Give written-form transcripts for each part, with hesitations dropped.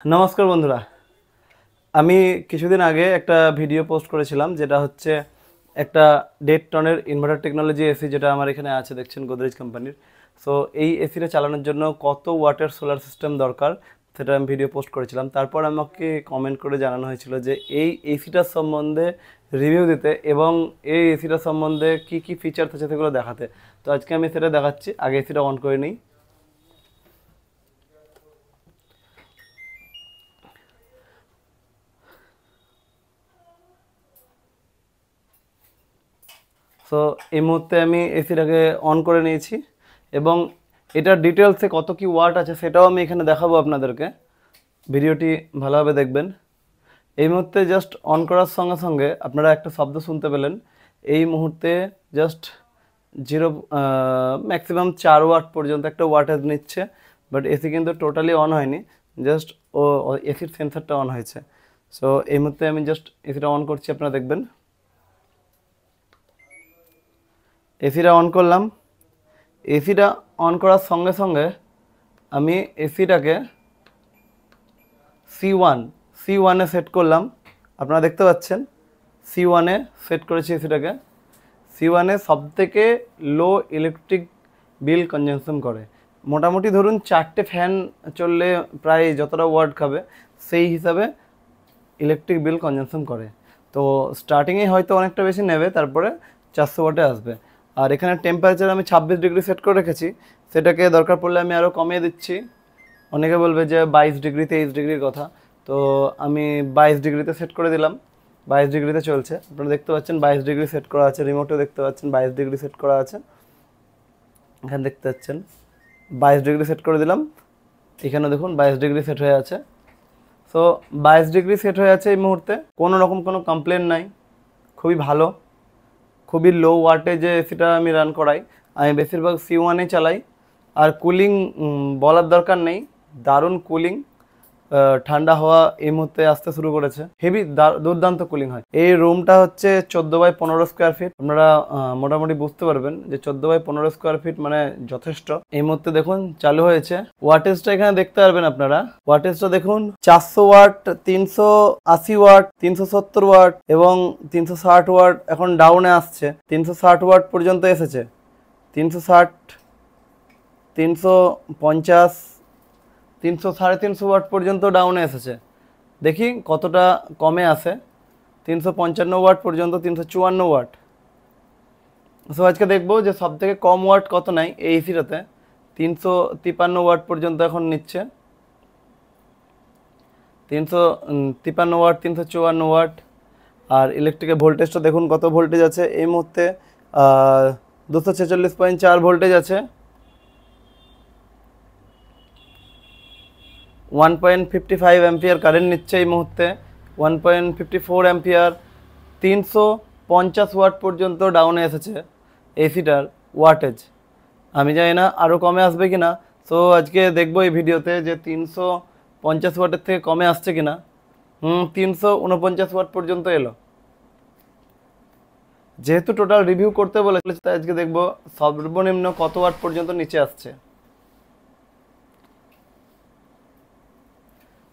নমস্কার বন্ধুরা। আমি কিছুদিন আগে একটা ভিডিও পোস্ট করেছিলাম, যেটা হচ্ছে একটা 1.5 টনের ইনভার্টার টেকনোলজি এসি, যেটা আমার এখানে আছে দেখছেন, গোদরেজ কোম্পানির। সো এই এসিটা চালানোর জন্য কত ওয়াটের সোলার সিস্টেম দরকার সেটা আমি ভিডিও পোস্ট করেছিলাম। তারপর আমাকে কমেন্ট করে জানানো হয়েছিল যে এই এসিটার সম্বন্ধে রিভিউ দিতে এবং এই এসিটার সম্বন্ধে কি কি ফিচার্স আছে সেগুলো দেখাতে। তো আজকে আমি সেটা দেখাচ্ছি। আগে এসিটা অন করে নিই। সো এই মুহূর্তে আমি এসিটাকে অন করে নিয়েছি এবং এটার ডিটেলসে কত কি ওয়াট আছে সেটাও আমি এখানে দেখাবো আপনাদেরকে। ভিডিওটি ভালোভাবে দেখবেন। এই মুহূর্তে জাস্ট অন করার সঙ্গে সঙ্গে আপনারা একটা শব্দ শুনতে পেলেন। এই মুহূর্তে জাস্ট জিরো ম্যাক্সিমাম 4 ওয়াট পর্যন্ত একটা ওয়াটেজ নিচ্ছে, বাট এসি কিন্তু টোটালি অন হয়নি, জাস্ট এসির সেন্সারটা অন হয়েছে। সো এই মুহূর্তে আমি জাস্ট এসিটা অন করছি, আপনারা দেখবেন। এসিটা অন করলাম। এসিটা অন করার সঙ্গে সঙ্গে আমি এসিটাকে সি ওয়ানে সেট করলাম। আপনারা দেখতে পাচ্ছেন সি ওয়ানে সেট করেছি এসিটাকে। সি ওয়ানে সবথেকে লো ইলেকট্রিক বিল কনজামশন করে। মোটামুটি ধরুন 4টে ফ্যান চললে প্রায় যতটা ওয়াট খাবে সেই হিসাবে ইলেকট্রিক বিল কনজামশন করে। তো স্টার্টিংয়ে হয়তো অনেকটা বেশি নেবে, তারপরে 400 ওয়াটে আসবে। আর এখানে টেম্পারেচার আমি 26 ডিগ্রি সেট করে রেখেছি, সেটাকে দরকার পড়লে আমি আরও কমিয়ে দিচ্ছি। অনেকে বলবে যে 22 ডিগ্রি 23 ডিগ্রির কথা, তো আমি 22 ডিগ্রিতে সেট করে দিলাম। 22 ডিগ্রিতে চলছে, আপনারা দেখতে পাচ্ছেন 22 ডিগ্রি সেট করা আছে। রিমোটেও দেখতে পাচ্ছেন 22 ডিগ্রি সেট করা আছে। এখানে দেখতে পাচ্ছেন 22 ডিগ্রি সেট করে দিলাম। এখানেও দেখুন 22 ডিগ্রি সেট হয়ে আছে। সো 22 ডিগ্রি সেট হয়ে আছে এই মুহূর্তে। কোনো রকম কোনো কমপ্লেন নাই, খুবই ভালো। খুবই লো ওয়াটে যে এসিটা আমি রান করাই, আমি বেশিরভাগ সি ওয়ানে চালাই। আর কুলিং বলার দরকার নেই, দারুণ কুলিং। ঠান্ডা হাওয়া এই মুহূর্তে আসতে শুরু করেছে, হেভি দুর্দান্ত কুলিং হয়। এই রুমটা হচ্ছে 14 বাই 15 স্কোয়ার ফিট। আপনারা মোটামুটি বুঝতে পারবেন যে 14 বাই 15 স্কোয়ার ফিট মানে যথেষ্ট। এই মুহূর্তে দেখুন চালু হয়েছে। ওয়াটেজটা এখানে দেখতে পারবেন আপনারা। ওয়াটেজটা দেখুন 400 ওয়াট, 380 ওয়াট, 370 ওয়াট এবং 360 ওয়াট। এখন ডাউনে আসছে, 360 ওয়াট পর্যন্ত এসেছে। 360, 350, 300, 350 ওয়াট পর্যন্ত ডাউনে এসেছে। দেখি কতটা কমে আসে। 355 ওয়াট পর্যন্ত, 354 ওয়াট। সো আজকে দেখবো যে সব থেকে কম ওয়াট কত নাই এই এসিটাতে। 353 ওয়াট পর্যন্ত এখন নিচ্ছে। 353 ওয়াট, 354 ওয়াট। আর ইলেকট্রিকের ভোল্টেজটা দেখুন কত ভোল্টেজ আছে এই মুহূর্তে। 246.4 ভোল্টেজ আছে। 1.55 অ্যাম্পিয়ার কারেন্ট নিচ্ছে এই মুহূর্তে। 1.54 অ্যাম্পিয়ার। 350 ওয়াট পর্যন্ত ডাউনে এসেছে এসিটার ওয়াটেজ। আমি জানি না আরও কমে আসবে কিনা। সো আজকে দেখবো এই ভিডিওতে যে 350 ওয়াটের থেকে কমে আসছে কিনা। 349 ওয়াট পর্যন্ত এলো। যেহেতু টোটাল রিভিউ করতে বলেছিল, তাই আজকে দেখবো সর্বনিম্ন কত ওয়াট পর্যন্ত নিচে আসছে।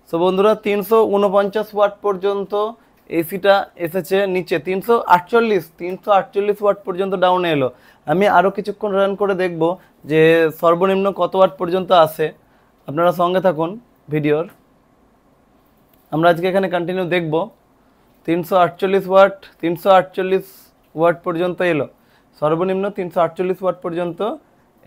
সো বন্ধুরা, 349 ওয়াট পর্যন্ত এসিটা এসেছে নিচে। 348 ওয়াট পর্যন্ত ডাউনে এলো। আমি আরও কিছুক্ষণ রান করে দেখব যে সর্বনিম্ন কত ওয়াট পর্যন্ত আসে। আপনারা সঙ্গে থাকুন ভিডিওর। আমরা আজকে এখানে কন্টিনিউ দেখব। 348 ওয়াট পর্যন্ত এলো। সর্বনিম্ন 348 ওয়াট পর্যন্ত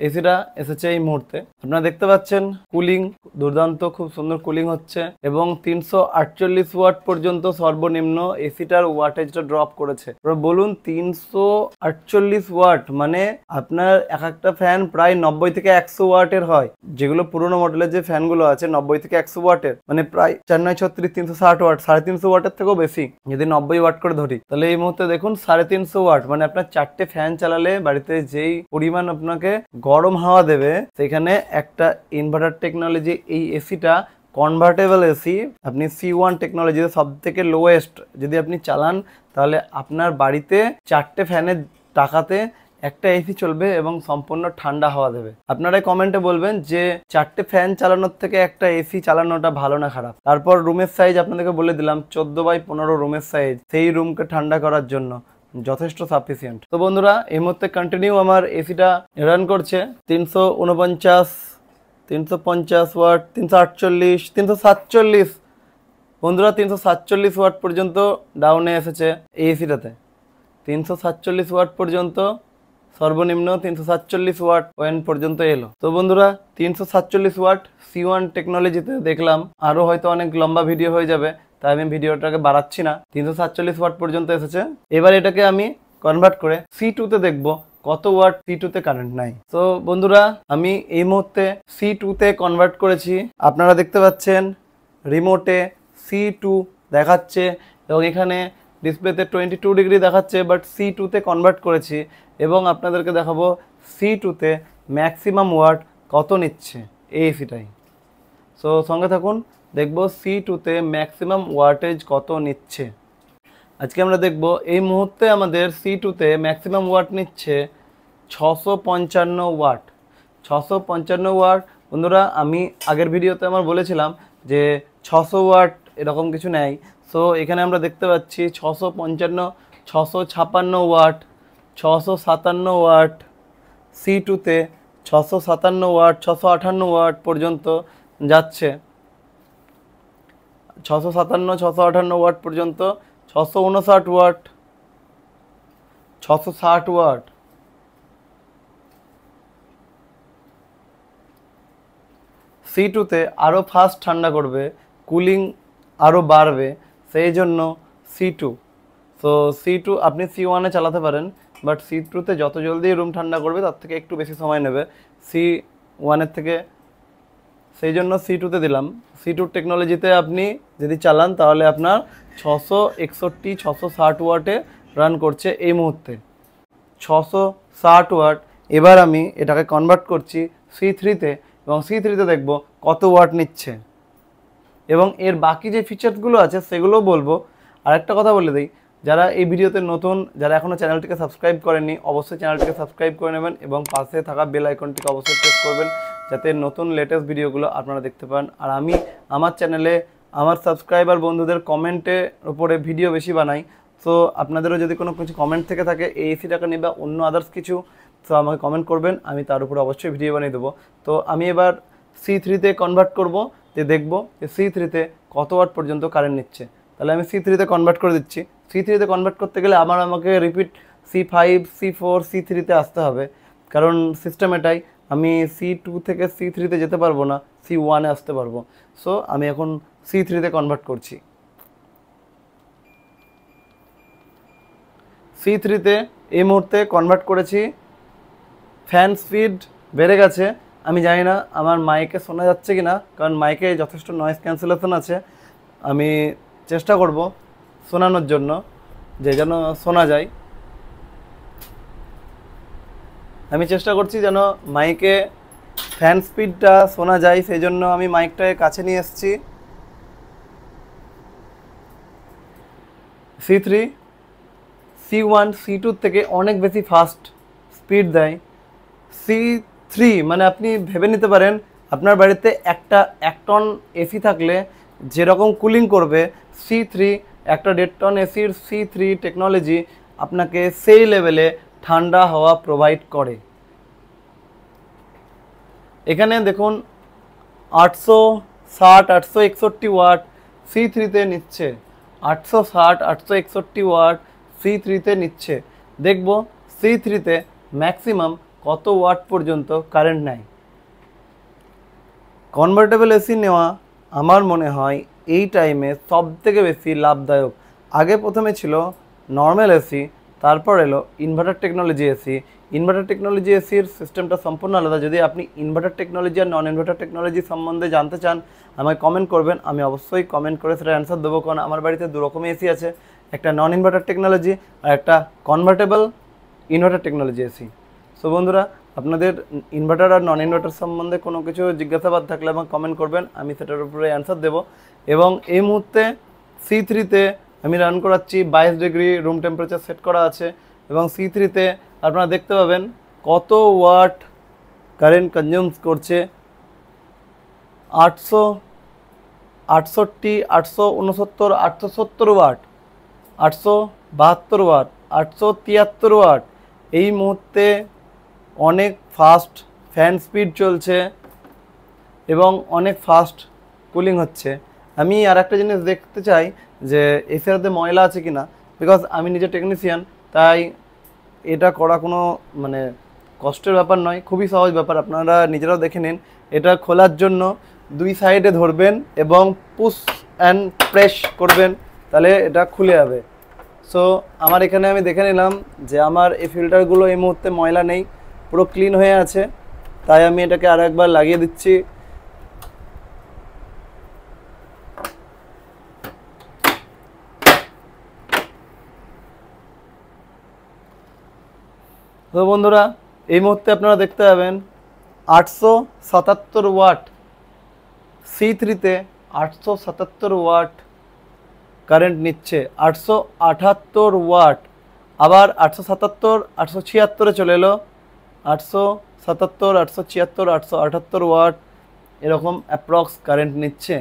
এসিটা এসেছে এই মুহূর্তে। আপনারা দেখতে পাচ্ছেন কুলিং দুর্দান্ত, খুব সুন্দর কুলিং হচ্ছে। এবং 348 ওয়াট পর্যন্ত সর্বনিম্ন এসিটার ওয়াটেজটা ড্রপ করেছে। বলুন 348 ওয়াট মানে আপনার এক একটা ফ্যান প্রায় 90 থেকে 100 ওয়াটের হয়। যেগুলো পুরোনো মডেলের যে ফ্যানগুলো আছে 90 থেকে 100 ওয়াটের, মানে প্রায় 4×9=36, 360 ওয়াট, 350 ওয়াটের থেকেও বেশি। যদি 90 ওয়াট করে ধরি, তাহলে এই মুহূর্তে দেখুন 350 ওয়াট মানে আপনার 4টে ফ্যান চালালে বাড়িতে যেই পরিমাণ আপনাকে গরম হাওয়া দেবে, সেখানে একটা ইনভার্টার টেকনোলজি এই এসিটা কনভার্টেবল এসি আপনি সি ওয়ান টেকনোলজিতে সব থেকে লোয়েস্ট যদি আপনি চালান, তাহলে আপনার বাড়িতে 4টে ফ্যানের টাকাতে একটা এসি চলবে এবং সম্পূর্ণ ঠান্ডা হাওয়া দেবে। আপনারা কমেন্টে বলবেন যে 4টে ফ্যান চালানোর থেকে একটা এসি চালানোটা ভালো না খারাপ। তারপর রুমের সাইজ আপনাদেরকে বলে দিলাম 14x15 রুমের সাইজ, সেই রুমকে ঠান্ডা করার জন্য যথেষ্ট সাফিসিয়েন্ট। তো বন্ধুরা এই মুহূর্তে কন্টিনিউ আমার এসিটা রান করছে 349, 350 ওয়াট, 348, 347। বন্ধুরা 347 ওয়াট পর্যন্ত ডাউনে এসেছে এই এসিটাতে। 347 ওয়াট পর্যন্ত সর্বনিম্ন 347 ওয়াট পয়েন্ট পর্যন্ত এলো। তো বন্ধুরা 347 ওয়াট C1 টেকনোলজিতে দেখলাম, আরও হয়তো অনেক লম্বা ভিডিও হয়ে যাবে, তাই আমি ভিডিওটাকে বাড়াচ্ছি না। 347 ওয়াট পর্যন্ত এসেছে। এবার এটাকে আমি কনভার্ট করে C2তে দেখব কত ওয়াট C2তে কারেন্ট নাই। তো বন্ধুরা আমি এই মুহূর্তে C2তে কনভার্ট করেছি। আপনারা দেখতে পাচ্ছেন রিমোটে C2 দেখাচ্ছে এবং এখানে ডিসপ্লেতে 22 ডিগ্রি দেখাচ্ছে, বাট C2তে কনভার্ট করেছি এবং আপনাদেরকে দেখাবো C2তে ম্যাক্সিমাম ওয়াট কত নিচ্ছে এই এসিটাই। সো সঙ্গে থাকুন, দেখব C2তে ম্যাক্সিমাম ওয়াটেজ কত নিচ্ছে। আজকে আমরা দেখব এই মুহূর্তে আমাদের C2তে ম্যাক্সিমাম ওয়াট নিচ্ছে 655 ওয়াট। 655 ওয়াট। বন্ধুরা আমি আগের ভিডিওতে আমার বলেছিলাম যে 600 ওয়াট এরকম কিছু নেই। সো এখানে আমরা দেখতে পাচ্ছি 655, 656 ওয়াট, 657 ওয়াট। C2তে 657 ওয়াট, 658 ওয়াট পর্যন্ত যাচ্ছে। 657, 658 ওয়াট পর্যন্ত, 659 ওয়াট, 660 ওয়াট। C2তে আরও ফাস্ট ঠান্ডা করবে, কুলিং আরও বাড়বে, সেই জন্য C2। সো C2 আপনি C1-এ চালাতে পারেন, বাট C2তে যত জলদি রুম ঠান্ডা করবে তার থেকে একটু বেশি সময় নেবে C1-এর থেকে, সেই জন্য C2তে দিলাম। C2 টেকনোলজিতে আপনি যদি চালান তাহলে আপনার 661, 660 ওয়াটে রান করছে এই মুহূর্তে। 660 ওয়াট। এবার আমি এটাকে কনভার্ট করছি C3-তে এবং C3-তে দেখব কত ওয়াট নিচ্ছে এবং এর বাকি যে ফিচার্সগুলো আছে সেগুলোও বলবো। আর একটা কথা বলে দিই, যারা এই ভিডিওতে নতুন, যারা এখনও চ্যানেলটিকে সাবস্ক্রাইব করেননি, অবশ্যই চ্যানেলটিকে সাবস্ক্রাইব করে নেবেন এবং পাশে থাকা বেল আইকনটিকে অবশ্যই প্রেস করবেন যাতে নতুন লেটেস্ট ভিডিওগুলো আপনারা দেখতে পান। আর আমি আমার চ্যানেলে আমার সাবস্ক্রাইবার বন্ধুদের কমেন্টের উপরে ভিডিও বেশি বানাই। সো আপনাদেরও যদি কোনো কিছু কমেন্ট থেকে থাকে এই এসিটাকে নিয়ে বা অন্য আদার্স কিছু, তো আমাকে কমেন্ট করবেন, আমি তার উপরে অবশ্যই ভিডিও বানিয়ে দেবো। তো আমি এবার C3-তে কনভার্ট করব, যে দেখব যে C3-তে কত ওয়াট পর্যন্ত কারেন্ট নিচ্ছে। তাহলে আমি C3-তে কনভার্ট করে দিচ্ছি। C3-তে কনভার্ট করতে গেলে আমাকে রিপিট C5, C4, C3-তে আসতে হবে, কারণ সিস্টেম এটাই। আমি C2 থেকে C3-তে যেতে পারবো না, C1-এ আসতে পারবো। সো আমি এখন C3-তে কনভার্ট করছি। C3-তে এই মুহূর্তে কনভার্ট করেছি। ফ্যান স্পিড বেড়ে গেছে। আমি জানি না আমার মাইকে শোনা যাচ্ছে কি না, কারণ মাইকে যথেষ্ট নয়েজ ক্যান্সেলেশন আছে। আমি চেষ্টা করব শোনানোর জন্য, যে যেন শোনা যায়। আমি চেষ্টা করছি যেন মাইকে ফ্যান স্পিডটা শোনা যায়, সেই জন্য আমি মাইকটাকে কাছে নিয়ে এসেছি। C3, C1, C2 থেকে অনেক বেশি ফাস্ট স্পিড দেয়। C3 মানে আপনি ভেবে নিতে পারেন আপনার বাড়িতে এক টন এসি থাকলে যেরকম কুলিং করবে, C3 একটা 1.5 টন এসির C3 টেকনোলজি আপনাকে সেই লেভেলে ঠান্ডা হাওয়া প্রোভাইড করে। এখানে দেখুন 860, 861 ওয়াট C3-তে নিচ্ছে। 860, 861 ওয়াট C3-তে নিচ্ছে। দেখব C3-তে ম্যাক্সিমাম কত ওয়াট পর্যন্ত কারেন্ট নেয়। কনভার্টেবল এসি নেওয়া আমার মনে হয় এই টাইমে সবথেকে বেশি লাভদায়ক। আগে প্রথমে ছিল নর্মাল এসি, তারপর এলো inverter technology AC. Inverter technology এসির সিস্টেমটা সম্পূর্ণ আলাদা। যদি আপনি ইনভার্টার টেকনোলজি আর নন ইনভার্টার টেকনোলজি সম্বন্ধে জানতে চান আমায় কমেন্ট করবেন, আমি অবশ্যই কমেন্ট করে সেটা অ্যান্সার দেবো। কারণ আমার বাড়িতে দু রকমের এসি আছে, একটা নন ইনভার্টার টেকনোলজি আর একটা convertible inverter technology AC. So বন্ধুরা আপনাদের ইনভার্টার আর নন ইনভার্টার সম্বন্ধে কোনো কিছু জিজ্ঞাসাবাদ থাকলে আমাকে কমেন্ট করবেন, আমি সেটার উপরে অ্যান্সার দেবো। এবং এই মুহূর্তে C3-তে আমি রান করাচ্ছি 22 ডিগ্রি রুম টেম্পারেচার সেট করা আছে এবং C3-তে আপনারা দেখতে পাবেন কত ওয়াট কারেন্ট কনজিউম করছে। 868, 869, 870 ওয়াট, 872 ওয়াট, 873 ওয়াট। এই মুহূর্তে অনেক ফাস্ট ফ্যান স্পিড চলছে এবং অনেক ফাস্ট কুলিং হচ্ছে। আমি আর একটা জিনিস দেখতে চাই যে এসিতে ময়লা আছে কিনা, বিকজ আমি নিজে টেকনিশিয়ান, তাই এটা করা কোনো মানে কষ্টের ব্যাপার নয়, খুবই সহজ ব্যাপার। আপনারা নিজেরাও দেখে নিন। এটা খোলার জন্য দুই সাইডে ধরবেন এবং পুশ অ্যান্ড প্রেস করবেন, তাহলে এটা খুলে যাবে। সো আমার এখানে আমি দেখে নিলাম যে আমার এই ফিল্টারগুলো এই মুহূর্তে ময়লা নেই, পুরো ক্লিন হয়ে আছে। তাই আমি এটাকে আরো একবার লাগিয়ে দিচ্ছি। তো বন্ধুরা, এই মুহূর্তে আপনারা দেখতে পাবেন 877 ওয়াট, C3-তে 877 ওয়াট কারেন্ট নিচ্ছে। 878 ওয়াট, আবার 877, 876-এ চলে এলো। 877, 876, 878 ওয়াট এরকম অ্যাপ্রক্স কারেন্ট নিচ্ছে।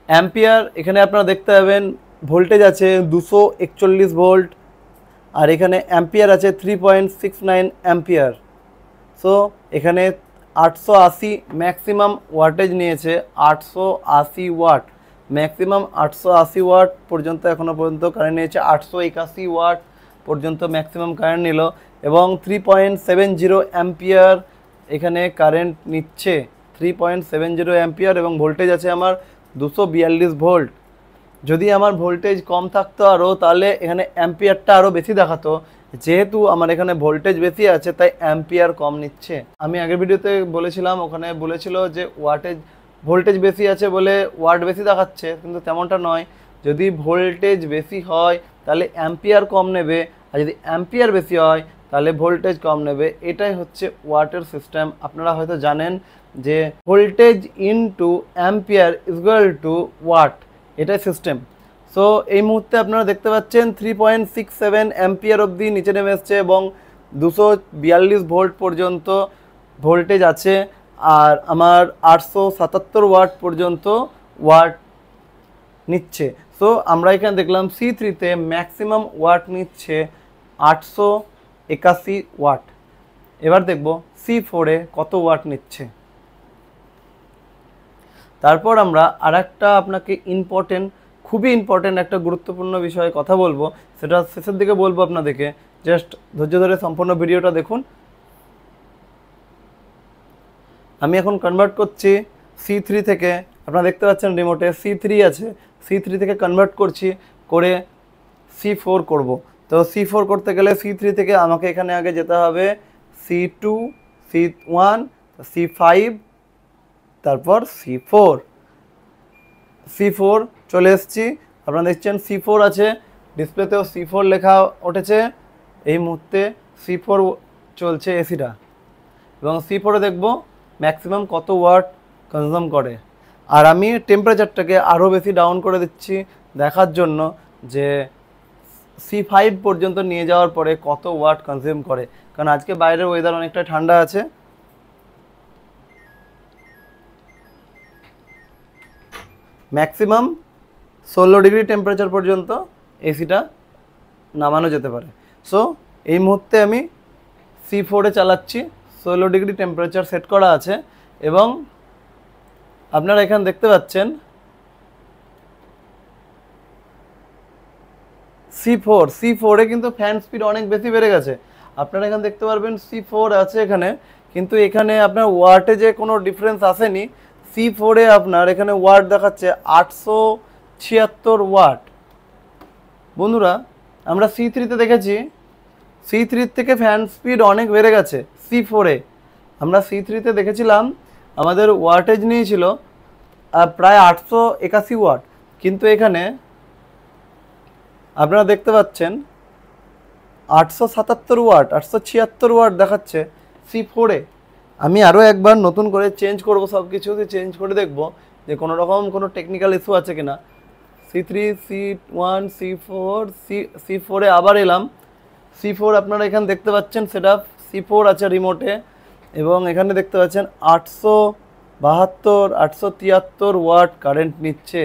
অ্যাম্পিয়ার এখানে আপনারা দেখতে পাবেন ভোল্টেজ আছে 241 ভোল্ট, আর এখানে অ্যাম্পিয়ার আছে 3.69 অ্যাম্পিয়ার। সো এখানে 880 ম্যাক্সিমাম ওয়াটেজ নিয়েছে, 880 ওয়াট ম্যাক্সিমাম, 880 ওয়াট পর্যন্ত এখনও পর্যন্ত কারেন্ট নিয়েছে। 881 ওয়াট পর্যন্ত ম্যাক্সিমাম কারেন্ট নিল এবং 3.70 অ্যাম্পিয়ার এখানে কারেন্ট নিচ্ছে। 3.70 অ্যাম্পিয়ার এবং ভোল্টেজ আছে আমার 242 ভোল্ট। যদি আমার ভোল্টেজ কম থাকতো আরও, তাহলে এখানে অ্যাম্পিয়ারটা আরও বেশি দেখাতো। যেহেতু আমার এখানে ভোল্টেজ বেশি আছে তাই অ্যাম্পিয়ার কম নিচ্ছে। আমি আগের ভিডিওতে বলেছিলাম, ওখানে বলেছিল যে ভোল্টেজ বেশি আছে বলে ওয়াট বেশি দেখাচ্ছে, কিন্তু তেমনটা নয়। যদি ভোল্টেজ বেশি হয় তাহলে অ্যাম্পিয়ার কম নেবে, আর যদি অ্যাম্পিয়ার বেশি হয় তাহলে ভোল্টেজ কম নেবে। এটাই হচ্ছে ওয়াটের সিস্টেম। আপনারা হয়তো জানেন যে voltage into ampere equal to watt, এটাই সিস্টেম। সো এই মুহূর্তে আপনারা দেখতে পাচ্ছেন 3.67 অ্যাম্পিয়ার অবধি নিচে নেমে এসছে এবং 242 ভোল্ট পর্যন্ত ভোল্টেজ আছে। আর আমার 877 ওয়াট পর্যন্ত ওয়াট নিচ্ছে। সো আমরা এখানে দেখলাম C3-তে ম্যাক্সিমাম ওয়াট নিচ্ছে 881 ওয়াট। এবার দেখব C4-এ কত ওয়াট নিচ্ছে। তারপর আমরা আর একটা আপনাকে খুবই ইম্পর্টেন্ট একটা গুরুত্বপূর্ণ বিষয়ে কথা বলবো, সেটা শেষের দিকে বলবো আপনাদেরকে। জাস্ট ধৈর্য ধরে সম্পূর্ণ ভিডিওটা দেখুন। আমি এখন কনভার্ট করছি C3 থেকে, আপনারা দেখতে পাচ্ছেন রিমোটে C3 আছে, C3 থেকে কনভার্ট করছি, করে C4 করব। তো C4 করতে গেলে C3 থেকে আমাকে এখানে আগে যেতে হবে C2, C1, C5, তারপর C4 চলে এসেছি। আপনারা দেখছেন C4 আছে, ডিসপ্লেতেও C4 লেখা উঠেছে। এই মুহূর্তে C4 চলছে এসিটা, এবং C4-এ দেখব ম্যাক্সিমাম কত ওয়াট কনজিউম করে। আর আমি টেম্পারেচারটাকে আরও বেশি ডাউন করে দিচ্ছি দেখার জন্য যে C5 পর্যন্ত নিয়ে যাওয়ার পরে কত ওয়াট কনজিউম করে, কারণ আজকে বাইরের ওয়েদার অনেকটা ঠান্ডা আছে। ম্যাক্সিমাম 16 ডিগ্রি টেম্পারেচার পর্যন্ত এসিটা নামানো যেতে পারে। সো এই মুহূর্তে আমি C4-এ চালাচ্ছি, 16 ডিগ্রি টেম্পারেচার সেট করা আছে। এবং আপনারা এখানে দেখতে পাচ্ছেন C4-এ কিন্তু ফ্যান স্পিড অনেক বেশি বেড়ে গেছে। আপনারা এখানে দেখতে পারবেন C4 আছে এখানে, কিন্তু এখানে আপনার ওয়াটে যে কোনো ডিফারেন্স আসেনি। C4-এ আপনার এখানে ওয়াট দেখাচ্ছে 876 ওয়াট। বন্ধুরা, আমরা C3-তে দেখেছি C3 থেকে ফ্যান স্পিড অনেক বেড়ে গেছে। C4-এ আমরা C3-তে দেখেছিলাম আমাদের ওয়াটেজ নিয়েছিল প্রায় 881 ওয়াট, কিন্তু এখানে আপনারা দেখতে পাচ্ছেন 877 ওয়াট, 876 ওয়াট দেখাচ্ছে C4-এ। আমি আরও একবার নতুন করে চেঞ্জ করব, সব কিছু চেঞ্জ করে দেখব যে কোনো রকম কোনো টেকনিক্যাল ইস্যু আছে কিনা। C3, C1, C4, C4-এ আবার এলাম, C4 আপনারা এখানে দেখতে পাচ্ছেন সেটআপ C4 আছে রিমোটে, এবং এখানে দেখতে পাচ্ছেন 872 873 ওয়াট কারেন্ট নিচ্ছে।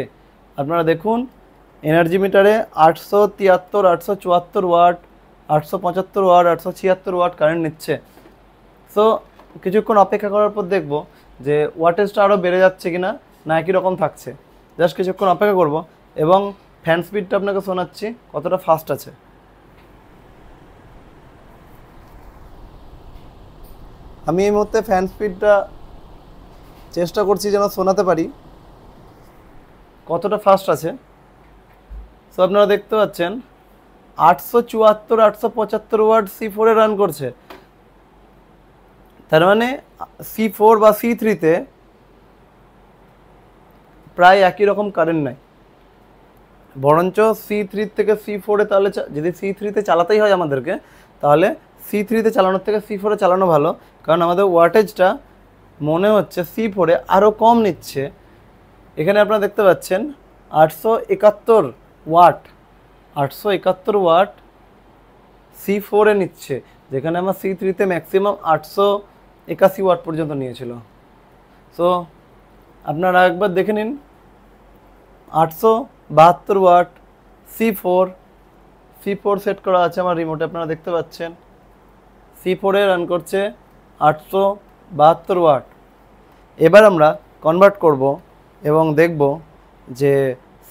আপনারা দেখুন এনার্জি মিটারে 873 874 ওয়াট, 875 ওয়াট, 876 ওয়াট কারেন্ট নিচ্ছে। সো কিছুক্ষণ অপেক্ষা করার পর দেখব যে ওয়াটেজটা আরও বেড়ে যাচ্ছে কিনা না একই রকম থাকছে। জাস্ট কিছুক্ষণ অপেক্ষা করব এবং ফ্যান স্পিডটা আপনাকে শোনাচ্ছি কতটা ফাস্ট আছে। আমি এই মুহূর্তে ফ্যান স্পিডটা চেষ্টা করছি যেন শোনাতে পারি কতটা ফাস্ট আছে। সো আপনারা দেখতে পাচ্ছেন 874 875 ওয়াট C4 এ রান করছে। তার মানে C4 বা C3-তে প্রায় একই রকম কারেন্ট নাই, বরঞ্চ C3 থেকে C4-এ তাহলে যদি C3-তে চালাতেই হয় আমাদেরকে, তাহলে C3-তে চালানোর থেকে C4-এ চালানো ভালো, কারণ আমাদের ওয়াটেজটা মনে হচ্ছে C4-এ আরও কম নিচ্ছে। এখানে আপনারা দেখতে পাচ্ছেন 871 ওয়াট, 871 ওয়াট C4-এ নিচ্ছে, যেখানে আমার C3-তে ম্যাক্সিমাম 881 ওয়াট পর্যন্ত নিয়েছিল। সো আপনারা একবার দেখে নিন 872 ওয়াট C4 সেট করা আছে আমার রিমোটে, আপনারা দেখতে পাচ্ছেন C4-এ রান করছে 872 ওয়াট। এবার আমরা কনভার্ট করব এবং দেখব যে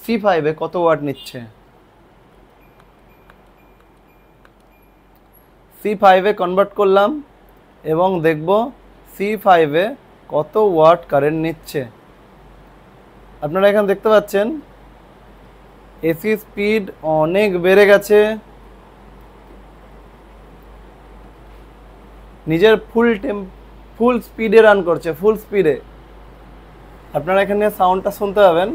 C5-এ কত ওয়াট নিচ্ছে। C5-এ কনভার্ট করলাম এবং দেখব C5-এ কত ওয়াট কারেন্ট নিচ্ছে। আপনারা এখানে দেখতে পাচ্ছেন এসি স্পিড অনেক বেড়ে গেছে, নিজের ফুল স্পিডে রান করছে, ফুল স্পিডে। আপনারা এখানে সাউন্ডটা শুনতে পাবেন।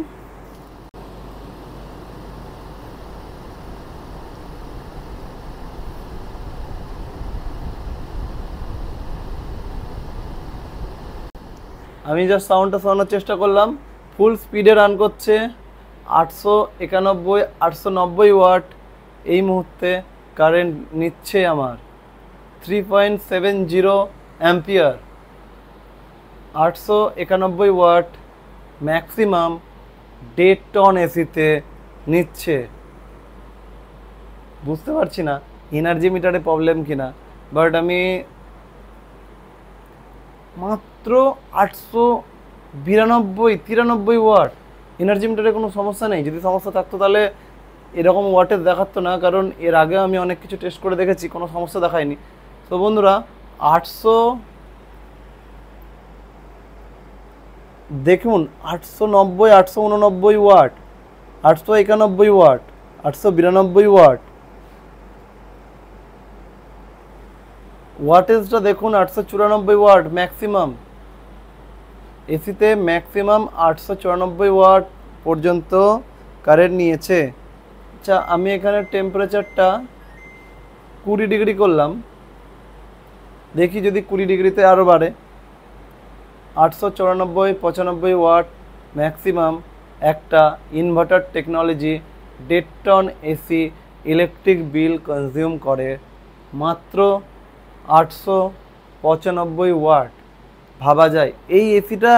আমি জাস্ট সাউন্ডটা শোনানোর চেষ্টা করলাম। ফুল স্পিডে রান করছে, 891 890 ওয়াট এই মুহূর্তে কারেন্ট নিচ্ছে আমার, 3.70 অ্যাম্পিয়ার, 891 ওয়াট ম্যাক্সিমাম 1.5 টন এসিতে নিচ্ছে। বুঝতে পারছি না এনার্জি মিটারে প্রবলেম কিনা, বাট আমি মাত্র 892-93 ওয়াট, এনার্জি মিটারে কোনো সমস্যা নেই। যদি সমস্যা থাকতো তাহলে এরকম ওয়াটেজ দেখাতো না, কারণ এর আগে আমি অনেক কিছু টেস্ট করে দেখেছি, কোনো সমস্যা দেখায়নি। তো বন্ধুরা 890 889 ওয়াট, 891 ওয়াট, 892 ওয়াট, ওয়াটেজটা দেখুন 894 ওয়াট ম্যাক্সিমাম, এসিতে ম্যাক্সিমাম 894 ওয়াট পর্যন্ত কারেন্ট নিয়েছে। আচ্ছা, আমি এখানে টেম্পারেচারটা 20 ডিগ্রি করলাম, দেখি যদি 20 ডিগ্রিতে আরও বাড়ে। 894 95 ওয়াট ম্যাক্সিমাম, একটা inverter technology 1.5 ton AC electric bill consume করে মাত্র 895 ওয়াট। ভাবা যায় এই এসিটা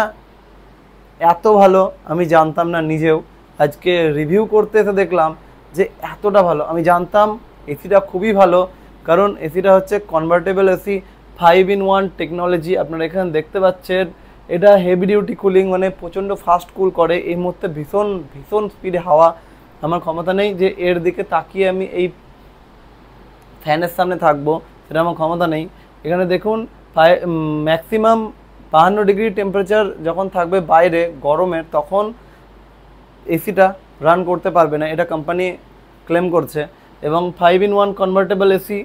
এত ভালো আমি জানতাম না নিজেও, আজকে রিভিউ করতে এসে দেখলাম যে এতটা ভালো। আমি জানতাম এসিটা খুবই ভালো, কারণ এসিটা হচ্ছে কনভার্টেবল এসি 5-in-1 টেকনোলজি। আপনারা এখানে দেখতে পাচ্ছেন এটা হেভি ডিউটি কুলিং, মানে প্রচণ্ড ফাস্ট কুল করে। এই মুহূর্তে ভীষণ ভীষণ স্পিডে হাওয়া, আমার ক্ষমতা নেই যে এর দিকে তাকিয়ে আমি এই ফ্যানের সামনে থাকবো, সেটা আমার ক্ষমতা নেই। এখানে দেখুন ম্যাক্সিমাম 52 ডিগ্রি টেম্পারেচার যখন থাকবে বাইরে গরমের, তখন এসিটা রান করতে পারবে না, এটা কোম্পানি ক্লেম করছে। এবং 5-in-1 কনভার্টেবল এসি,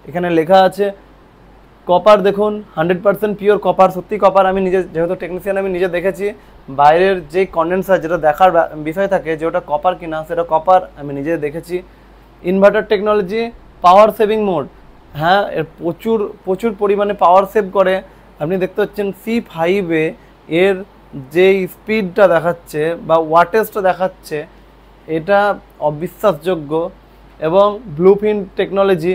এখানে লেখা আছে কপার, দেখুন 100% পিওর কপার, সত্যি কপার। আমি নিজে যেহেতু টেকনিশিয়ান, আমি নিজে দেখেছি বাইরের যে কন্ডেন্সার, যেটা দেখার বিষয় থাকে যে ওটা কপার কিনা, সেটা কপার, আমি নিজে দেখেছি। Inverter technology, power saving mode, হ্যাঁ এর প্রচুর প্রচুর পরিমাণে পাওয়ার সেভ করে। আপনি দেখতে পাচ্ছেন C5-এ এর যে স্পিডটা দেখাচ্ছে বা ওয়াটেজটা দেখাচ্ছে, এটা অবিশ্বাসযোগ্য। এবং ব্লুপ্রিন্ট টেকনোলজি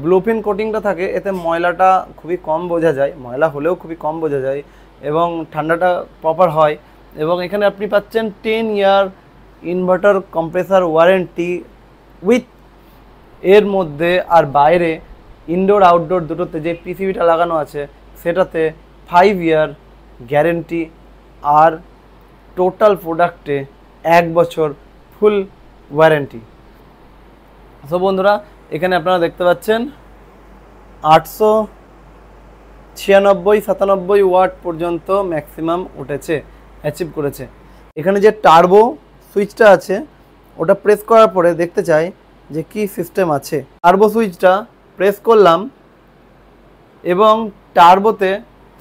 ব্লুফিন কোটিংটা থাকে, এতে ময়লাটা খুবই কম বোঝা যায়, ময়লা হলেও খুবই কম বোঝা যায় এবং ঠান্ডাটা প্রপার হয়। এবং এখানে আপনি পাচ্ছেন 10 ইয়ার ইনভার্টার কম্প্রেসার ওয়ারেন্টি উইথ, এর মধ্যে আর বাইরে ইনডোর আউটডোর দুটোতে যে পিসিবিটা লাগানো আছে সেটাতে 5 ইয়ার গ্যারেন্টি, আর টোটাল প্রোডাক্টে 1 বছর ফুল ওয়ারেন্টি। সো বন্ধুরা, এখানে আপনারা দেখতে পাচ্ছেন 896-97 ওয়াট পর্যন্ত ম্যাক্সিমাম উঠেছে, অ্যাচিভ করেছে। এখানে যে টার্বো সুইচটা আছে ওটা প্রেস করার পরে দেখতে চাই যে কি সিস্টেম আছে। টার্বো সুইচটা প্রেস করলাম এবং টার্বোতে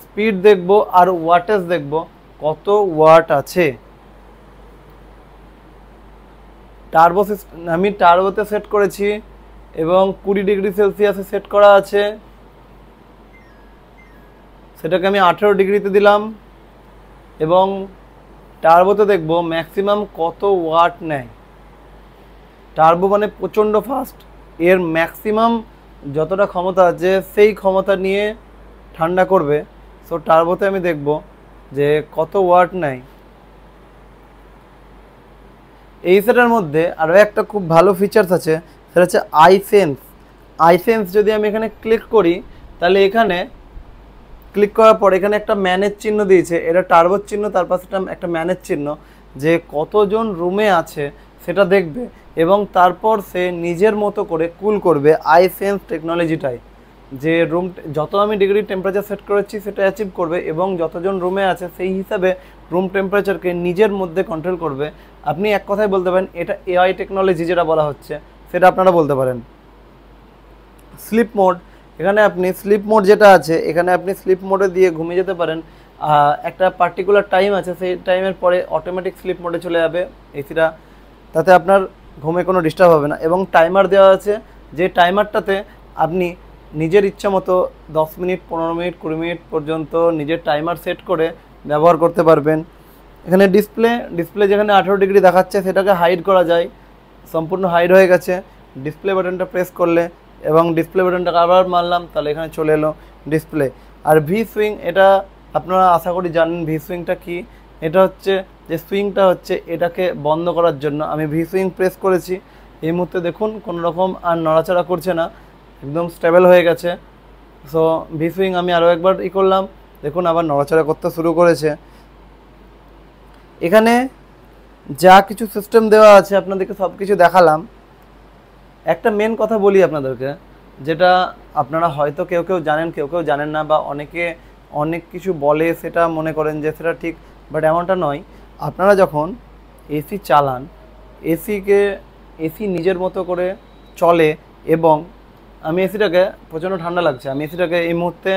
স্পিড দেখব আর ওয়াটেজ দেখব কত ওয়াট আছে। টার্বো আমি টার্বোতে সেট করেছি এবং 20 ডিগ্রি সেলসিয়াসে সেট করা আছে, সেটাকে আমি 18 ডিগ্রিতে দিলাম এবং টার্বোতে দেখব ম্যাক্সিমাম কত ওয়াট নেয়। টার্বো মানে প্রচণ্ড ফাস্ট, এর ম্যাক্সিমাম যতটা ক্ষমতা আছে সেই ক্ষমতা নিয়ে ঠান্ডা করবে। সো টার্বোতে আমি দেখব যে কত ওয়াট নেয়। এই সেটার মধ্যে আরও একটা খুব ভালো ফিচার্স আছে, সেটা হচ্ছে আইসেন্স। আইসেন্স যদি আমি এখানে ক্লিক করি তাহলে এখানে ক্লিক করার পর এখানে একটা ম্যানের চিহ্ন দিয়েছে, এটা টার্বোর চিহ্ন, তার পাশে একটা ম্যানের চিহ্ন, যে কতজন রুমে আছে সেটা দেখবে এবং তারপর সে নিজের মতো করে কুল করবে আইসেন্স টেকনোলজিটাই, যে রুম যত আমি ডিগ্রি টেম্পারেচার সেট করেছি সেটা অ্যাচিভ করবে এবং যতজন রুমে আছে সেই হিসাবে রুম টেম্পারেচারকে নিজের মধ্যে কন্ট্রোল করবে। আপনি এক কথায় বলতে পারেন এটা এআই টেকনোলজি যেটা বলা হচ্ছে সেটা আপনারা বলতে পারেন। স্লিপ মোড, এখানে আপনি স্লিপ মোড যেটা আছে এখানে আপনি স্লিপ মোডে দিয়ে ঘুমিয়ে যেতে পারেন। একটা পার্টিকুলার টাইম আছে, সেই টাইমের পরে অটোমেটিক স্লিপ মোডে চলে যাবে এসিটা, তাতে আপনার ঘুমে কোনো ডিস্টার্ব হবে না। এবং টাইমার দেওয়া আছে, যে টাইমারটাতে আপনি নিজের ইচ্ছা মতো 10 মিনিট, 15 মিনিট, 20 মিনিট পর্যন্ত নিজের টাইমার সেট করে ব্যবহার করতে পারবেন। এখানে ডিসপ্লে যেখানে 18 ডিগ্রি দেখাচ্ছে সেটাকে হাইড করা যায়, সম্পূর্ণ হাইড হয়ে গেছে। ডিসপ্লে বাটনটা প্রেস করলে এবং ডিসপ্লে বাটনটাকে আবার মারলাম তাহলে এখানে চলে এলো ডিসপ্লে। আর ভি সুইং, এটা আপনারা আশা করি জানেন ভি সুইংটা কী। এটা হচ্ছে যে সুইংটা হচ্ছে এটাকে বন্ধ করার জন্য। আমি ভি সুইং প্রেস করেছি, এই মুহূর্তে দেখুন কোনো রকম আর নড়াচড়া করছে না, একদম স্টেবল হয়ে গেছে। সো ভি সুইং আমি আরও একবার করলাম, দেখুন আবার নড়াচড়া করতে শুরু করেছে। এখানে যা কিছু সিস্টেম দেওয়া আছে আপনাদেরকে সব কিছু দেখালাম। একটা মেন কথা বলি আপনাদেরকে, যেটা আপনারা হয়তো কেউ কেউ জানেন, কেউ কেউ জানেন না, বা অনেকে অনেক কিছু বলে সেটা মনে করেন যে সেটা ঠিক, বাট এমনটা নয়। আপনারা যখন এসি চালান, এসি নিজের মতো করে চলে এবং আমি এসিটাকে প্রচণ্ড ঠান্ডা লাগছে, আমি এসিটাকে এই মুহূর্তে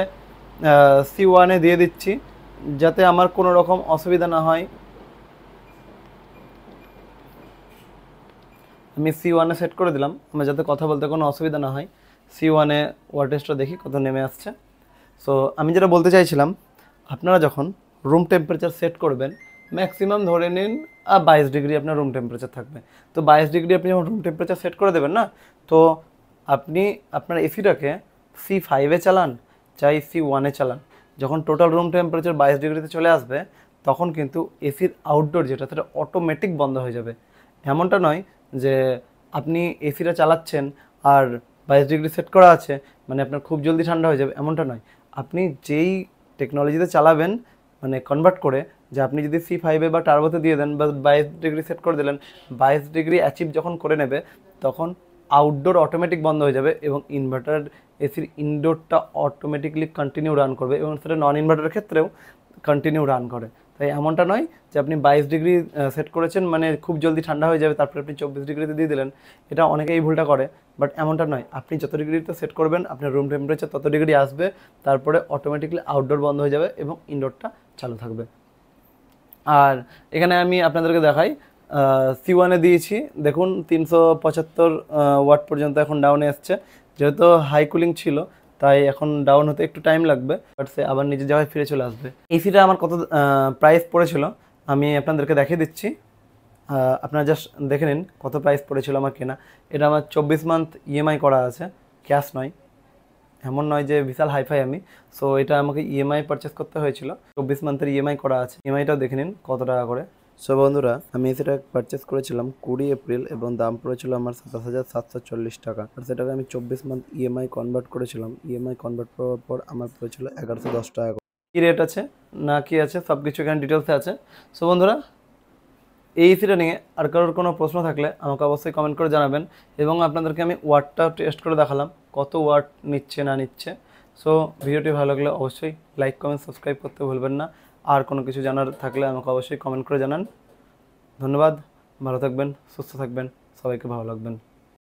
C1-এ দিয়ে দিচ্ছি যাতে আমার কোনো রকম অসুবিধা না হয়। আমি C1-এ সেট করে দিলাম, আমার যাতে কথা বলতে কোনো অসুবিধা না হয়। C1-এ ওয়াটেজটা দেখি কত নেমে আসছে। সো আমি যেটা বলতে চাইছিলাম, আপনারা যখন রুম টেম্পারেচার সেট করবেন ম্যাক্সিমাম ধরে নিন 22 ডিগ্রি আপনার রুম টেম্পারেচার থাকবে। তো 22 ডিগ্রি আপনি যখন রুম টেম্পারেচার সেট করে দেবেন না, তো আপনি আপনার এসিটাকে C5-এ চালান চাই C1-এ চালান, যখন টোটাল রুম টেম্পারেচার 22 ডিগ্রিতে চলে আসবে তখন কিন্তু এসির আউটডোর যেটা সেটা অটোমেটিক বন্ধ হয়ে যাবে। এমনটা নয় যে আপনি এসিটা চালাচ্ছেন আর 22 ডিগ্রি সেট করা আছে মানে আপনার খুব জলদি ঠান্ডা হয়ে যাবে, এমনটা নয়। আপনি যেই টেকনোলজিতে চালাবেন মানে কনভার্ট করে, যে আপনি যদি C5-এ বা টার্বোতে দিয়ে দেন বা 22 ডিগ্রি সেট করে দিলেন, 22 ডিগ্রি অ্যাচিভ যখন করে নেবে তখন আউটডোর অটোমেটিক বন্ধ হয়ে যাবে এবং ইনভার্টার এসির ইনডোরটা অটোমেটিকলি কন্টিনিউ রান করবে এবং সেটা নন ইনভার্টারের ক্ষেত্রেও কন্টিনিউ রান করে। তাই এমনটা নয় যে আপনি 22 ডিগ্রি সেট করেছেন মানে খুব জলদি ঠান্ডা হয়ে যাবে, তারপরে আপনি 24 ডিগ্রিতে দিয়ে দিলেন, এটা অনেকেই ভুলটা করে। বাট এমনটা নয়, আপনি যত ডিগ্রিতে সেট করবেন আপনার রুম টেম্পারেচার তত ডিগ্রি আসবে, তারপরে অটোমেটিকলি আউটডোর বন্ধ হয়ে যাবে এবং ইনডোরটা চালু থাকবে। আর এখানে আমি আপনাদেরকে দেখাই, C1-এ দিয়েছি, দেখুন 375 ওয়াট পর্যন্ত এখন ডাউনে এসছে। যেহেতু হাই কুলিং ছিল তাই এখন ডাউন হতে একটু টাইম লাগবে, বাট সে আবার নিজের জায়গায় ফিরে চলে আসবে। এসিটা আমার কত প্রাইস পড়েছিল আমি আপনাদেরকে দেখিয়ে দিচ্ছি, আপনারা জাস্ট দেখে নিন কত প্রাইস পড়েছিল আমার কেনা। এটা আমার 24 মান্থ ইএমআই করা আছে, ক্যাশ নয়, এমন নয় যে বিশাল হাইফাই আমি। সো এটা আমাকে ইএমআই পারচেস করতে হয়েছিল, 24 মান্থের ইএমআই করা আছে। ইএমআইটাও দেখে নিন কত টাকা করে। সো বন্ধুরা, আমি সেটা পারচেস করেছিলাম 20 এপ্রিল এবং দাম পড়েছিল আমার 27,740 টাকা। আর সেটাকে আমি 24 মান্থ ইএমআই কনভার্ট করেছিলাম। ইএমআই কনভার্ট করার পর আমার পড়েছিল 1110 টাকা। কী রেট আছে না কি আছে সব কিছু এখানে ডিটেলসে আছে। সো বন্ধুরা, এই এসিটা নিয়ে আর কারোর কোনো প্রশ্ন থাকলে আমাকে অবশ্যই কমেন্ট করে জানাবেন, এবং আপনাদেরকে আমি ওয়াটটা টেস্ট করে দেখালাম কত ওয়াট নিচ্ছে না নিচ্ছে। সো ভিডিওটি ভালো লাগলে অবশ্যই লাইক কমেন্ট সাবস্ক্রাইব করতে ভুলবেন না। আর কোনো কিছু জানার থাকলে আমাকে অবশ্যই কমেন্ট করে জানান। ধন্যবাদ, ভালো থাকবেন, সুস্থ থাকবেন, সবাইকে ভালো লাগবেন।